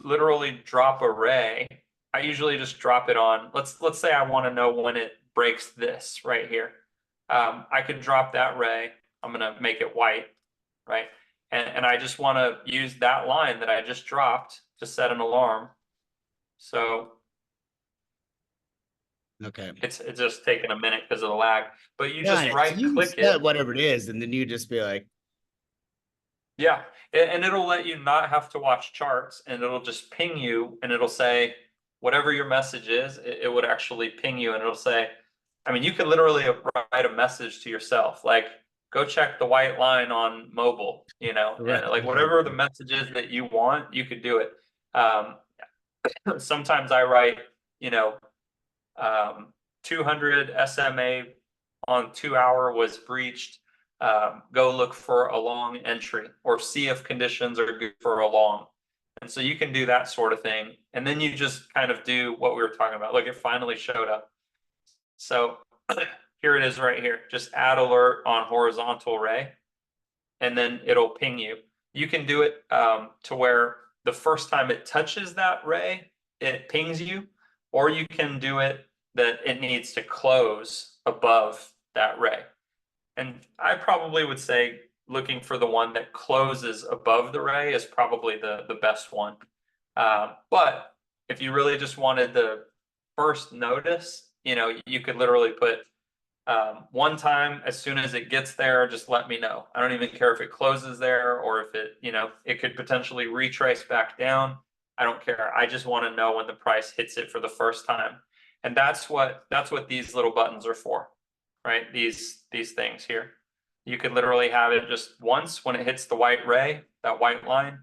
literally drop a ray. I usually just drop it on, let's say I want to know when it breaks this right here. I could drop that ray. I'm going to make it white, right? And I just want to use that line that I just dropped to set an alarm. So okay, it's just taking a minute because of the lag, but you just so right you can click set it. whatever it is, and then you just be like, Yeah, and it'll let you not have to watch charts, and it'll just ping you, and it'll say whatever your message is, it would actually ping you, and it'll say, I mean, you could literally write a message to yourself, like, go check the white line on mobile, you know, right, and like whatever the message is that you want, you could do it. Sometimes I write, you know, 200 SMA on 2 hour was breached. Go look for a long entry or see if conditions are good for a long. And so you can do that sort of thing. And then you just kind of do what we were talking about. Look, it finally showed up. So here it is right here. Just add alert on horizontal ray, and then it'll ping you. You can do it to where the first time it touches that ray, it pings you, or you can do it that it needs to close above that ray. And I probably would say looking for the one that closes above the ray is probably the best one. But if you really just wanted the first notice, you know, you could literally put one time, as soon as it gets there, just let me know. I don't even care if it closes there or if it, you know, it could potentially retrace back down. I don't care. I just want to know when the price hits it for the first time. And that's what these little buttons are for, right? These things here. You could literally have it just once when it hits the white ray, that white line.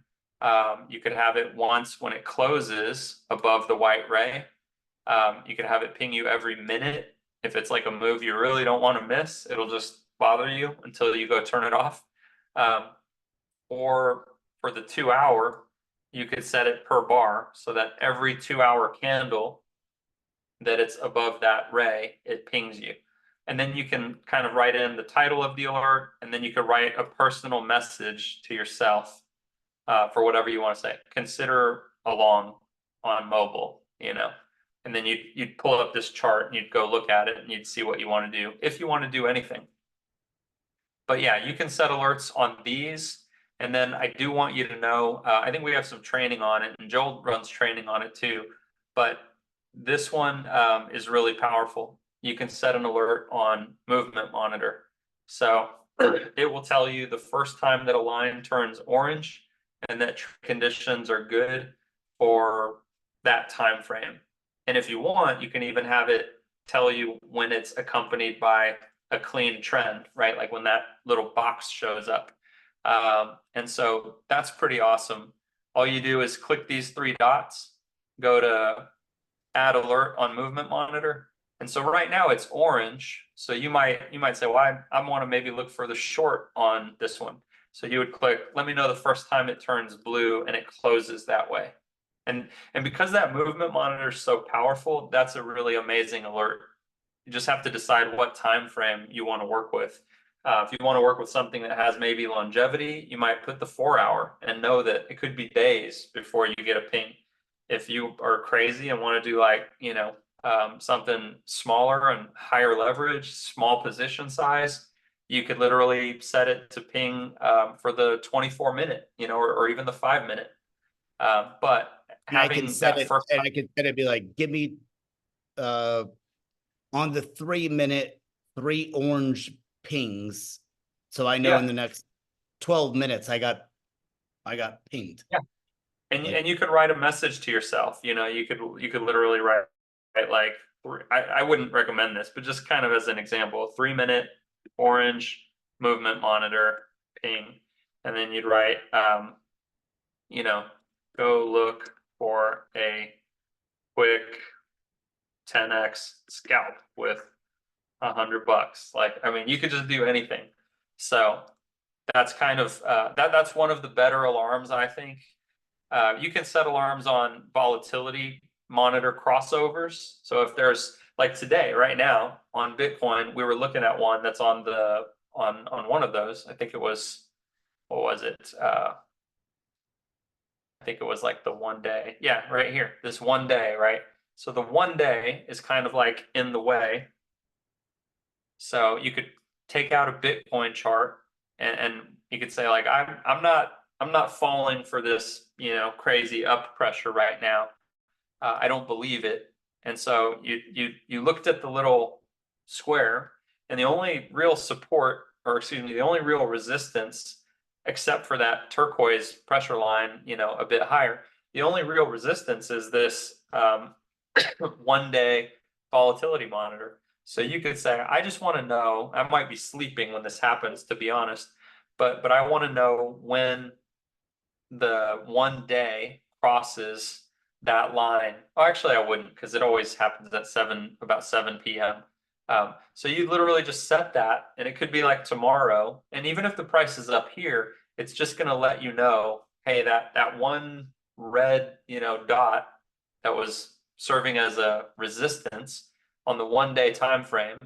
You could have it once when it closes above the white ray. You could have it ping you every minute. If it's like a move you really don't want to miss, it'll just bother you until you go turn it off. Or for the 2 hour, you could set it per bar so that every 2 hour candle that it's above that ray, it pings you. And then you can kind of write in the title of the alert, and then you could write a personal message to yourself for whatever you want to say. Consider along on mobile, you know. And then you'd pull up this chart and you'd go look at it and you'd see what you want to do if you want to do anything. But yeah, you can set alerts on these. And then I do want you to know, I think we have some training on it, and Joel runs training on it too. But this one is really powerful. You can set an alert on movement monitor. So it will tell you the first time that a line turns orange and that conditions are good for that time frame. And if you want, you can even have it tell you when it's accompanied by a clean trend, right? Like when that little box shows up. And so that's pretty awesome. All you do is click these three dots, go to add alert on movement monitor. And so right now it's orange. So you might say, well, I want to maybe look for the short on this one. So you would click, let me know the first time it turns blue and it closes that way. And because that movement monitor is so powerful, that's a really amazing alert. You just have to decide what time frame you want to work with. If you want to work with something that has maybe longevity, you might put the 4 hour and know that it could be days before you get a ping. If you are crazy and want to do like, you know, something smaller and higher leverage, small position size, you could literally set it to ping for the 24-minute, you know, or even the 5-minute. But I can having set that it, first, and I can set it, be like, give me on the 3-minute, 3 orange pings. So I know in the next 12 minutes I got pinged. yeah. And you could write a message to yourself. You know, you could literally write like, I wouldn't recommend this, but just kind of as an example, 3-minute orange movement monitor ping, and then you'd write, you know, go look for a quick 10x scalp with $100. Like, I mean, you could just do anything. So that's kind of that's one of the better alarms, I think. You can set alarms on volatility monitor crossovers. So if there's like today, right now on Bitcoin, we were looking at one that's on the on one of those. I think it was, what was it? think it was like the 1 day. Yeah, right here, this 1 day, right? So the 1 day is kind of like in the way. So you could take out a Bitcoin chart and you could say like, I'm not falling for this, crazy up pressure right now. I don't believe it. And so you looked at the little square, and the only real support, or excuse me, the only real resistance, except for that turquoise pressure line, a bit higher, the only real resistance is this 1 day volatility monitor. So you could say, I just want to know, I might be sleeping when this happens, to be honest, but I want to know when the 1 day crosses that line. Oh, actually, I wouldn't, because it always happens at about 7 p.m. So you literally just set that, and it could be like tomorrow. And even if the price is up here, it's just going to let you know, hey, that one red, dot that was serving as a resistance on the 1 day time frame,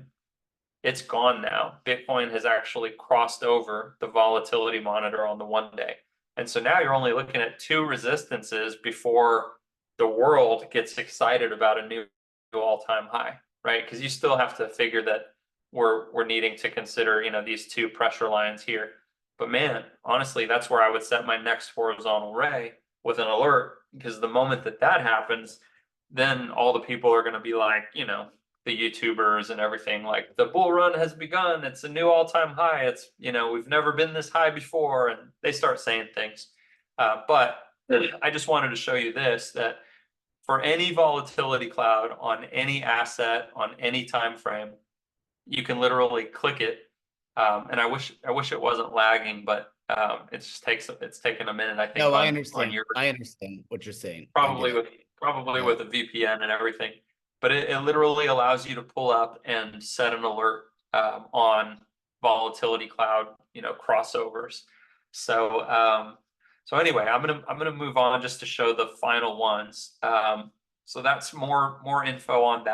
it's gone now. Bitcoin has actually crossed over the volatility monitor on the 1 day. And so now you're only looking at two resistances before the world gets excited about a new all-time high, right? Because you still have to figure that we're needing to consider, these two pressure lines here. But man, honestly, that's where I would set my next horizontal ray with an alert, because the moment that happens, then all the people are going to be like, the YouTubers and everything, like, the bull run has begun. It's a new all-time high. It's, we've never been this high before. And they start saying things. But I just wanted to show you this, that for any volatility cloud on any asset on any time frame, you can literally click it. And I wish it wasn't lagging, but it's taken a minute, I think, No, I on understand. your, I understand what you're saying. I get probably it. Yeah. with a VPN and everything. But it literally allows you to pull up and set an alert on volatility cloud, crossovers. So anyway, I'm gonna move on just to show the final ones. So that's more info on that.